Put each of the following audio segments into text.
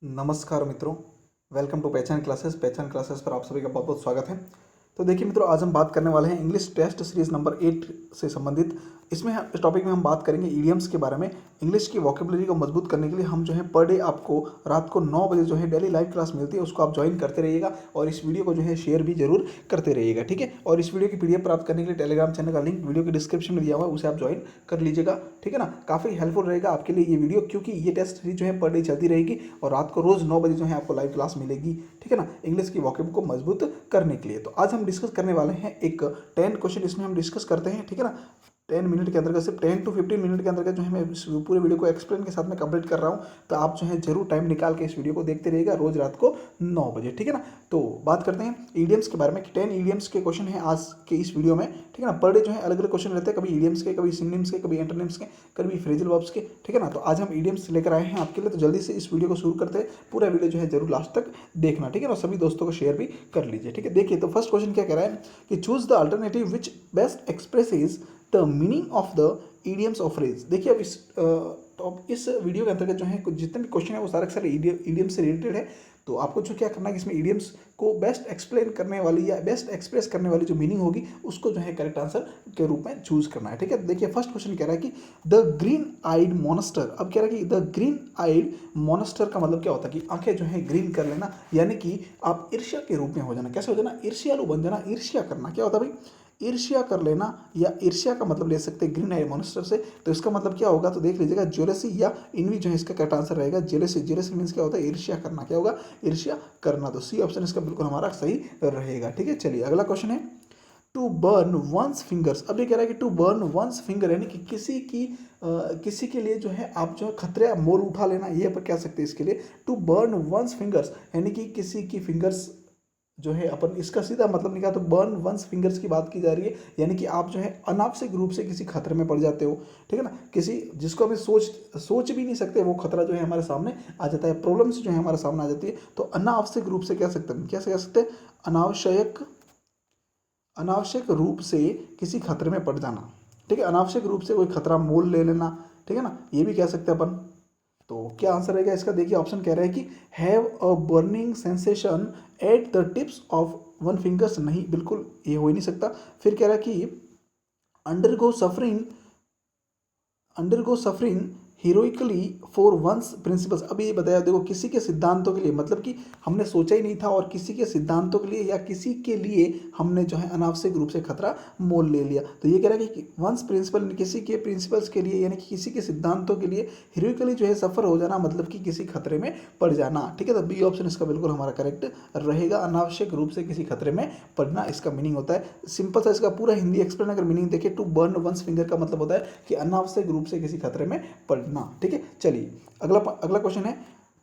नमस्कार मित्रों। Welcome to पहचान क्लासेस पर आप सभी का बहुत बहुत स्वागत है। तो देखिए मित्रों, आज हम बात करने वाले हैं इंग्लिश टेस्ट सीरीज नंबर 8 से संबंधित। इस टॉपिक में हम बात करेंगे ईडियम्स के बारे में। इंग्लिश की वोकेबलरी को मजबूत करने के लिए हम जो है पर डे आपको रात को 9 बजे जो है डेली लाइव क्लास मिलती है, उसको आप ज्वाइन करते रहिएगा और इस वीडियो को जो है शेयर भी जरूर करते रहिएगा, ठीक है। और इस वीडियो की पीडीएफ प्राप्त करने के लिए टेलीग्राम चैनल का लिंक वीडियो के डिस्क्रिप्शन में दिया हुआ है, उसे आप ज्वाइन कर लीजिएगा, ठीक है ना। काफ़ी हेल्पफुल रहेगा आपके लिए ये वीडियो, क्योंकि ये टेस्ट सीरीज जो है पर डे चलती रहेगी और रात को रोज़ 9 बजे जो है आपको लाइव क्लास मिलेगी, ठीक है ना, इंग्लिश की वोकेब को मजबूत करने के लिए। तो आज हम डिस्कस करने वाले हैं एक 10 क्वेश्चन, इसमें हम डिस्कस करते हैं, ठीक है ना। 10 मिनट के अंतर्गत, सिर्फ 10 to 15 मिनट के अंतर्गत जो है मैं इस पूरे वीडियो को एक्सप्लेन के साथ में कंप्लीट कर रहा हूँ। तो आप जो है जरूर टाइम निकाल के इस वीडियो को देखते रहिएगा रोज रात को 9 बजे, ठीक है ना। तो बात करते हैं ईडियम्स के बारे में कि 10 ईडियम्स के क्वेश्चन है आज के इस वीडियो में, ठीक है ना। पर डे जो है अलग अलग क्वेश्चन रहते हैं, कभी ईडियम्स के, कभी सिनोनिम्स के, कभी एंटोनिम्स के, कभी फ्रेजल वर्ब्स के, ठीक है ना। तो आज हम ईडियम्स लेकर आए हैं आपके लिए, तो जल्दी से इस वीडियो को शुरू करते हैं। पूरा वीडियो जो है जरूर लास्ट तक देखना, ठीक है ना। सभी दोस्तों को शेयर भी कर लीजिए, ठीक है। देखिए तो फर्स्ट क्वेश्चन क्या कह रहा है कि choose the alternative which best expresses the meaning of the idioms of phrase. देखिए अब इस वीडियो के अंतर्गत जो है जितने भी क्वेश्चन है वो सारे के सारे ईडियम्स से रिलेटेड है। तो आपको जो क्या करना है कि इसमें ईडियम्स को बेस्ट एक्सप्लेन करने वाली या बेस्ट एक्सप्रेस करने वाली जो मीनिंग होगी उसको जो है करेक्ट आंसर के रूप में चूज करना है, ठीक है। देखिए फर्स्ट क्वेश्चन कह रहा है कि द ग्रीन आइड मोनेस्टर। अब कह रहा है कि द ग्रीन आइड मोनेस्टर का मतलब क्या होता है कि आंखें जो है ग्रीन कर लेना, यानी कि आप ईर्ष्या के रूप में हो जाना। कैसे हो जाना? ईर्ष्यालु बन जाना, ईर्ष्या करना। क्या होता है भाई? ईर्ष्या कर लेना, या ईर्ष्या का मतलब ले सकते हैं ग्रीन आई मॉन्स्टर से। तो इसका मतलब क्या होगा? तो देख लीजिएगा, जेलसी या इनवी जो है इसका करेक्ट आंसर रहेगा जेलसी। जेलसी मीन्स क्या होता है? ईर्ष्या करना। क्या होगा? ईर्ष्या करना। तो सी ऑप्शन इसका बिल्कुल हमारा सही रहेगा, ठीक है। चलिए अगला क्वेश्चन है टू बर्न वंस फिंगर्स। अब ये कह रहा है कि टू बर्न वंस फिंगर, यानी कि किसी के लिए जो है आप जो है खतरे मोल उठा लेना, ये पर कह सकते हैं इसके लिए। टू बर्न वंस फिंगर्स यानी कि किसी की फिंगर्स जो है अपन इसका सीधा मतलब निकाला तो बर्न वंस फिंगर्स की बात की जा रही है, यानी कि आप जो है अनावश्यक रूप से किसी खतरे में पड़ जाते हो, ठीक है ना। किसी जिसको हमें सोच भी नहीं सकते वो खतरा जो है हमारे सामने आ जाता है, प्रॉब्लम्स जो है हमारे सामने आ जाती है। तो अनावश्यक रूप से कह सकते हैं, कैसे कह सकते हैं? अनावश्यक रूप से किसी खतरे में पड़ जाना, ठीक है। अनावश्यक रूप से कोई खतरा मोल ले लेना, ठीक है ना, ये भी कह सकते हैं अपन। तो क्या आंसर रहेगा इसका? देखिए ऑप्शन कह रहा है कि have a burning sensation at the tips of one fingers. नहीं, बिल्कुल ये हो ही नहीं सकता। फिर कह रहा है कि undergo suffering undergo suffering heroically for one's principles. अभी ये बताया, देखो किसी के सिद्धांतों के लिए, मतलब कि हमने सोचा ही नहीं था और किसी के सिद्धांतों के लिए या किसी के लिए हमने जो है अनावश्यक रूप से खतरा मोल ले लिया। तो ये कह रहा है कि वंस प्रिंसिपल, किसी के प्रिंसिपल्स के लिए यानी कि किसी के सिद्धांतों के लिए हीरोइकली जो है सफर हो जाना, मतलब कि किसी खतरे में पड़ जाना, ठीक है। तो बी ऑप्शन इसका बिल्कुल हमारा करेक्ट रहेगा। अनावश्यक रूप से किसी खतरे में पड़ना इसका मीनिंग होता है। सिंपल सा इसका पूरा हिंदी एक्सप्लेन अगर मीनिंग देखें, टू बर्न वंस फिंगर का मतलब होता है कि अनावश्यक रूप से किसी खतरे में पड़ना, ठीक है। चलिए अगला अगला क्वेश्चन है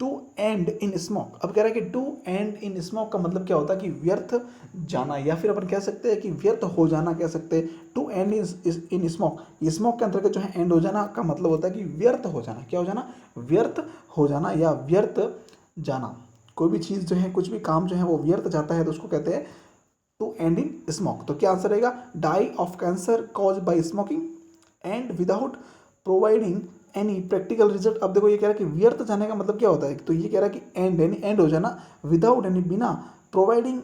टू एंड इन स्मोक। अब कह रहा है कि टू एंड इन स्मोक का मतलब क्या होता है कि व्यर्थ जाना, या फिर अपन कह सकते हैं कि व्यर्थ हो जाना कह सकते हैं। To end in smoke, smoke के अंतर्गत जो है एंड हो जाना का मतलब होता है कि व्यर्थ हो जाना। क्या हो जाना? व्यर्थ हो जाना या व्यर्थ जाना। कोई भी चीज़ जो है, कुछ भी काम जो है वो व्यर्थ जाता है तो उसको कहते हैं टू एंड इन स्मोक। तो क्या आंसर रहेगा? Die of cancer cause by smoking and without providing any practical result. अब देखो ये कह रहा है कि व्यर्थ जाने का मतलब क्या होता है? तो ये कह रहा है कि एंड यानी एंड हो जाना, विदाउट यानी बिना, प्रोवाइडिंग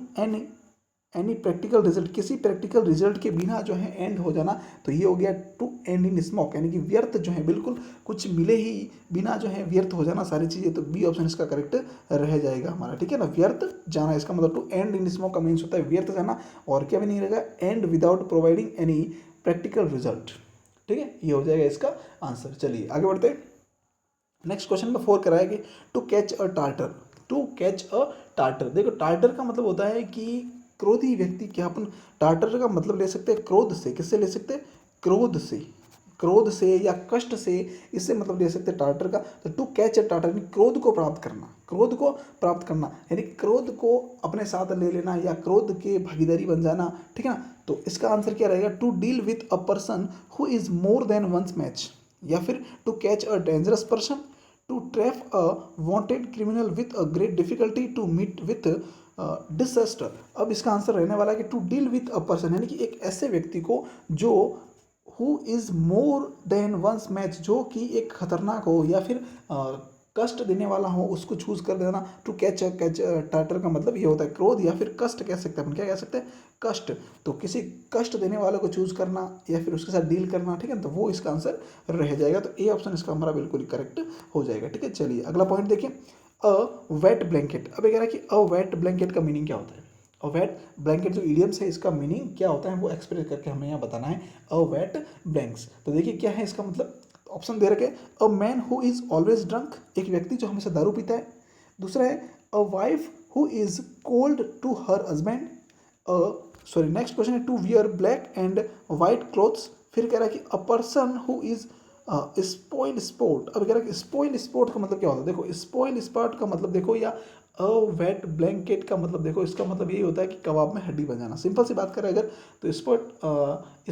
एनी प्रैक्टिकल रिजल्ट, किसी प्रैक्टिकल रिजल्ट के बिना जो है एंड हो जाना। तो ये हो गया टू एंड इन स्मोक, यानी कि व्यर्थ जो है बिल्कुल कुछ मिले ही बिना जो है व्यर्थ हो जाना सारी चीज़ें। तो बी ऑप्शन इसका करेक्ट रह जाएगा हमारा, ठीक है ना। व्यर्थ जाना इसका मतलब टू एंड इन स्मोक का मीन्स होता है व्यर्थ जाना, और क्या भी नहीं रहेगा? And without providing any practical result, ठीक है। ये हो जाएगा इसका आंसर। चलिए आगे बढ़ते हैं। नेक्स्ट क्वेश्चन में 4 कराया कि to catch a tartar. To catch a tartar, देखो टार्टर का मतलब होता है कि क्रोधी व्यक्ति। क्या अपन टार्टर का मतलब ले सकते हैं क्रोध से? किससे ले सकते हैं? क्रोध से, क्रोध से या कष्ट से, इससे मतलब ले सकते हैं टार्टर का। तो टू कैच अ टार्टर यानी क्रोध को प्राप्त करना, क्रोध को प्राप्त करना यानी क्रोध को अपने साथ ले लेना या क्रोध के भागीदारी बन जाना, ठीक है ना। तो इसका आंसर क्या रहेगा? To deal with a person who is more than one's match, या फिर to catch a dangerous person, to trap a wanted criminal with a great difficulty, to meet with disaster. अब इसका आंसर रहने वाला है कि to deal with a person, यानी कि एक ऐसे व्यक्ति को जो who is more than one's match, जो कि एक खतरनाक हो या फिर कष्ट देने वाला हो उसको चूज कर देना। टू कैच टाटर का मतलब ये होता है क्रोध, या फिर कष्ट कह सकते हैं अपन, क्या कह सकते हैं, कष्ट। तो किसी कष्ट देने वाले को चूज करना या फिर उसके साथ डील करना, ठीक है, तो वो इसका आंसर रह जाएगा। तो ए ऑप्शन इसका हमारा बिल्कुल करेक्ट हो जाएगा। ठीक है, चलिए अगला पॉइंट देखिए, अ वेट ब्लैंकेट। अब ये कह रहा है कि अ वेट ब्लैंकेट का मीनिंग क्या होता है। अ वेट ब्लैंकेट जो इडियम्स है इसका मीनिंग क्या होता है वो एक्सप्रेस करके हमें यहाँ बताना है। अ वेट ब्लैंक्स, तो देखिए क्या है इसका मतलब, ऑप्शन दे रखे, a man who is always drunk, एक व्यक्ति जो हमेशा दारू पीता है। दूसरा है a wife who is cold to her husband, sorry next question है to wear black and white clothes. फिर कह रहा है कि a person who is spoil sport. अब कह रहा है कि स्पॉइल स्पोर्ट का मतलब क्या होता है, देखो स्पॉइल स्पोर्ट का मतलब देखो, या अ वेट ब्लैंकेट का मतलब देखो, इसका मतलब यही होता है कि कबाब में हड्डी बन जाना। सिंपल सी बात करें अगर, तो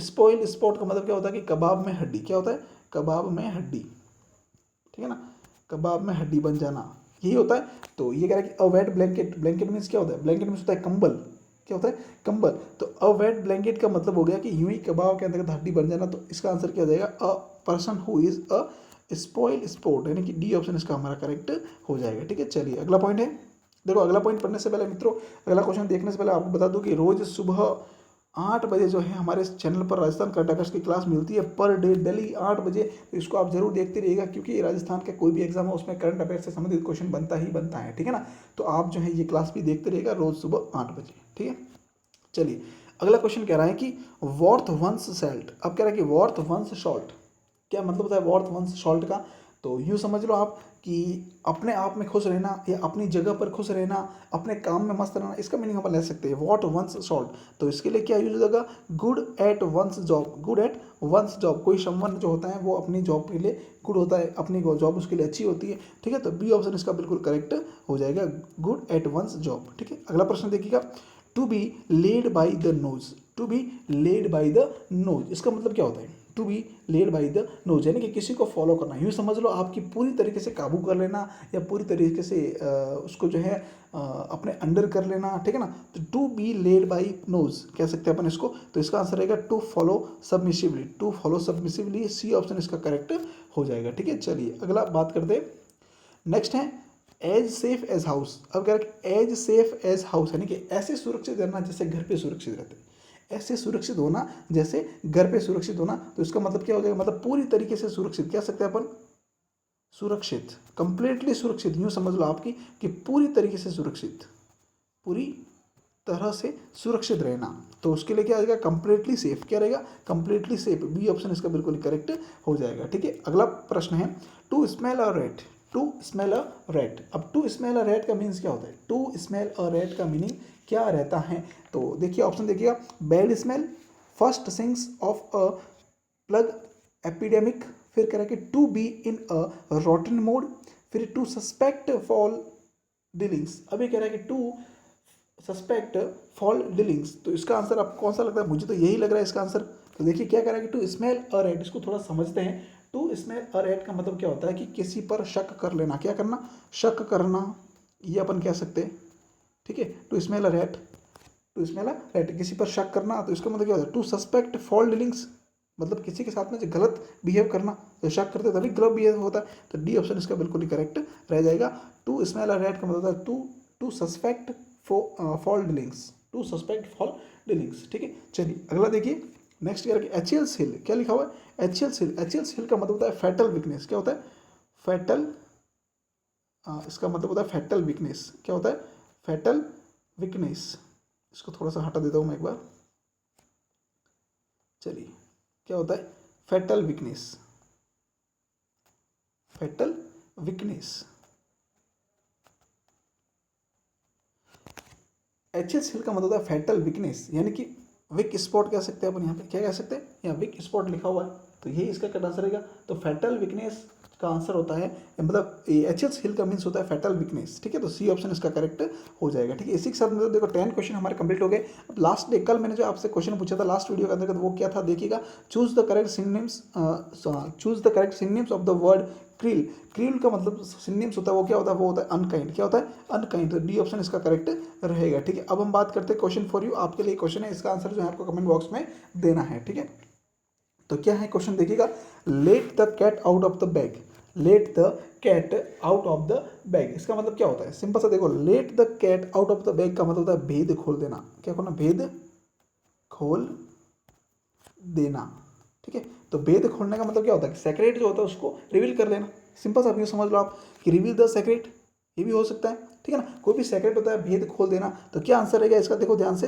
स्पॉइल स्पोर्ट का मतलब क्या होता है कि कबाब में हड्डी, क्या होता है, कबाब में हड्डी, ठीक है ना, कबाब में हड्डी बन जाना, यही होता है। तो ये कह रहा है कि अ वेट ब्लैंकेट, ब्लैंकेट मीन्स क्या होता है, ब्लैंकेट मीन्स होता है कंबल, क्या होता है, कंबल। तो अ वेट ब्लैंकेट का मतलब हो गया कि यूं ही कबाब के अंदर हड्डी बन जाना। तो इसका आंसर क्या हो जाएगा, अ person who is a spoil sport, यानी कि डी ऑप्शन इसका हमारा करेक्ट हो जाएगा। ठीक है, चलिए अगला पॉइंट है, देखो अगला पॉइंट पढ़ने से पहले मित्रों, अगला क्वेश्चन देखने से पहले आपको बता दूं कि रोज सुबह 8 बजे जो है हमारे इस चैनल पर राजस्थान करंट अफेयर्स की क्लास मिलती है पर डे, डेली 8 बजे। तो इसको आप जरूर देखते रहिएगा, क्योंकि राजस्थान का कोई भी एग्जाम हो उसमें करंट अफेयर्स से संबंधित क्वेश्चन बनता ही बनता है, ठीक है ना। तो आप जो है ये क्लास भी देखते रहिएगा रोज सुबह 8 बजे, ठीक है। चलिए अगला क्वेश्चन कह रहा है कि वर्थ वंस सॉल्ट। अब कह रहा है कि वर्थ वंस सॉल्ट, क्या मतलब होता है वर्थ वंस सॉल्ट का, तो यूँ समझ लो आप कि अपने आप में खुश रहना या अपनी जगह पर खुश रहना, अपने काम में मस्त रहना, इसका मीनिंग हम ले सकते हैं वॉट वंस सॉल्ट। तो इसके लिए क्या यूज हो जाएगा, good at one's job, good at one's job. कोई संबंध जो होता है वो अपनी जॉब के लिए गुड होता है, अपनी जॉब उसके लिए अच्छी होती है, ठीक है। तो बी ऑप्शन इसका बिल्कुल करेक्ट हो जाएगा, गुड एट वंस जॉब। ठीक है, अगला प्रश्न देखिएगा, to be led by the nose, to be led by the nose, इसका मतलब क्या होता है, to be led by the nose, यानी कि किसी को फॉलो करना, यूँ समझ लो आपकी पूरी तरीके से काबू कर लेना या पूरी तरीके से उसको जो है अपने अंडर कर लेना, ठीक है ना। तो to be led by nose कह सकते हैं अपन इसको। तो इसका आंसर रहेगा to follow submissively, to follow submissively, C option इसका करेक्ट हो जाएगा। ठीक है, चलिए अगला बात करते हैं, नेक्स्ट है एज सेफ एज हाउस। अब कह रहा है एज सेफ एज हाउस, यानी कि ऐसे सुरक्षित रहना जैसे घर पे सुरक्षित रहते हैं, ऐसे सुरक्षित होना जैसे घर पे सुरक्षित होना। तो इसका मतलब क्या हो जाएगा, मतलब पूरी तरीके से सुरक्षित कह सकते हैं अपन, सुरक्षित, कंप्लीटली सुरक्षित, यूँ समझ लो आपकी कि पूरी तरीके से सुरक्षित, पूरी तरह से सुरक्षित रहना। तो उसके लिए क्या आएगा, कंप्लीटली सेफ, क्या रहेगा, कंप्लीटली सेफ, बी ऑप्शन इसका बिल्कुल करेक्ट हो जाएगा। ठीक है, अगला प्रश्न है to smell a rat, to smell a rat. अब टू स्मेल अ रैट का मीन्स क्या होता है, टू स्मेल अ रैट का मीनिंग क्या रहता है। तो देखिए ऑप्शन देखिएगा, bad smell, first signs of a plague epidemic, फिर कह रहा है कि to be in a rotten mood, फिर टू सस्पेक्ट फॉल डीलिंग्स। अभी कह रहा है कि टू सस्पेक्ट फॉल डीलिंग्स। तो इसका आंसर आपको कौन सा लगता है, मुझे तो यही लग रहा है इसका आंसर। तो देखिए क्या कह रहा है कि टू स्मेल अ रैट, इसको थोड़ा समझते हैं। टू स्मेल अ रैट का मतलब क्या होता है कि किसी पर शक कर लेना, क्या करना, शक करना, ये अपन कह सकते हैं। ठीक है, to smell a rat, to smell a rat, किसी पर शक करना। तो इसका मतलब क्या होता है, टू सस्पेक्ट फॉल डीलिंग्स, मतलब किसी के साथ में जो गलत बिहेव करना, तो शक करते तभी गलत बिहेव होता है। तो डी ऑप्शन इसका बिल्कुल ही करेक्ट रह जाएगा। टू स्मेल अ रैट का मतलब होता है to to suspect foul dealings, to suspect foul dealings. ठीक है, चलिए अगला देखिए, next year H L hill, क्या लिखा हुआ है, H L hill. H L hill का मतलब होता है फैटल वीकनेस, क्या होता है, फैटल, इसका मतलब होता है फैटल वीकनेस, क्या होता है, फैटल वीकनेस। इसको थोड़ा सा हटा देता हूँ मैं एक बार, चलिए क्या होता है, फैटल वीकनेस, फैटल वीकनेस। एच एस हिल का मतलब होता है फैटल वीकनेस, यानी कि वीक स्पॉट कह सकते हैं अपन, यहाँ पे क्या कह सकते हैं, यहाँ वीक स्पॉट लिखा हुआ है, तो यही इसका करेक्ट आंसर रहेगा। तो फैटल वीकनेस का आंसर होता है, मतलब एच एस हिल का मीन्स होता है फैटल वीकनेस। ठीक है, तो सी ऑप्शन इसका करेक्ट हो जाएगा। ठीक है, इसी के साथ मतलब देखो 10 क्वेश्चन हमारे कंप्लीट हो गए। अब लास्ट डे कल मैंने जो आपसे क्वेश्चन पूछा था लास्ट वीडियो के अंतर्गत, वो क्या था देखिएगा, choose the correct synonyms, choose the correct synonyms of the word krill. Krill का मतलब सिनोनिम्स होता है वो क्या होता है, वो होता है अनकाइंड, क्या होता है, अनकाइंड। तो डी ऑप्शन इसका करेक्ट रहेगा। ठीक है, अब हम बात करते हैं क्वेश्चन फॉर यू, आपके लिए क्वेश्चन है, इसका आंसर जो है आपको कमेंट बॉक्स में देना है। ठीक है, तो क्या है क्वेश्चन देखिएगा, let the cat out of the bag, let the cat out of the bag, इसका मतलब क्या होता है? सिंपल सा देखो, let the cat out of the bag का मतलब होता है भेद खोल देना। क्या खोलना? भेद खोल देना। ठीक है, तो भेद खोलने का मतलब क्या होता है कि सेक्रेट जो होता है उसको रिवील कर लेना। सिंपल सा भी समझ लो आप कि रिवील द सेक्रेट, ये भी हो सकता है। ठीक है ना, कोई भी सेक्रेट होता है, भेद खोल देना। तो क्या आंसर रहेगा इसका? देखो ध्यान से,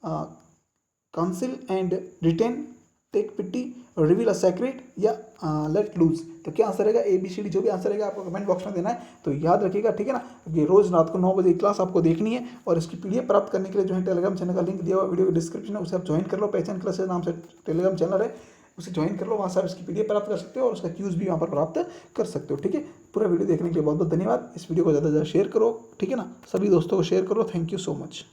counsel and retain, take pity, reveal a secret, या लेट लूज। तो क्या आंसर रहेगा? ABCD जो भी आंसर रहेगा आपको कमेंट बॉक्स में देना है। तो याद रखिएगा, ठीक है ना, कि रोज रात को 9 बजे क्लास आपको देखनी है। और इसकी PDF प्राप्त करने के लिए जो है टेलीग्राम चैनल का लिंक दिया हुआ वीडियो के डिस्क्रिप्शन में, उसे आप ज्वाइन कर लो। पहचान क्लासेस नाम से टेलीग्राम चैनल है, उसे ज्वाइन कर लो। वहाँ से आप इसकी PDF प्राप्त कर सकते हो और उसका क्यूज भी वहाँ पर प्राप्त कर सकते हो। ठीक है, पूरा वीडियो देखने के लिए बहुत बहुत धन्यवाद। इस वीडियो को ज़्यादा से ज़्यादा शेयर करो, ठीक है ना, सभी दोस्तों को शेयर करो। Thank you so much.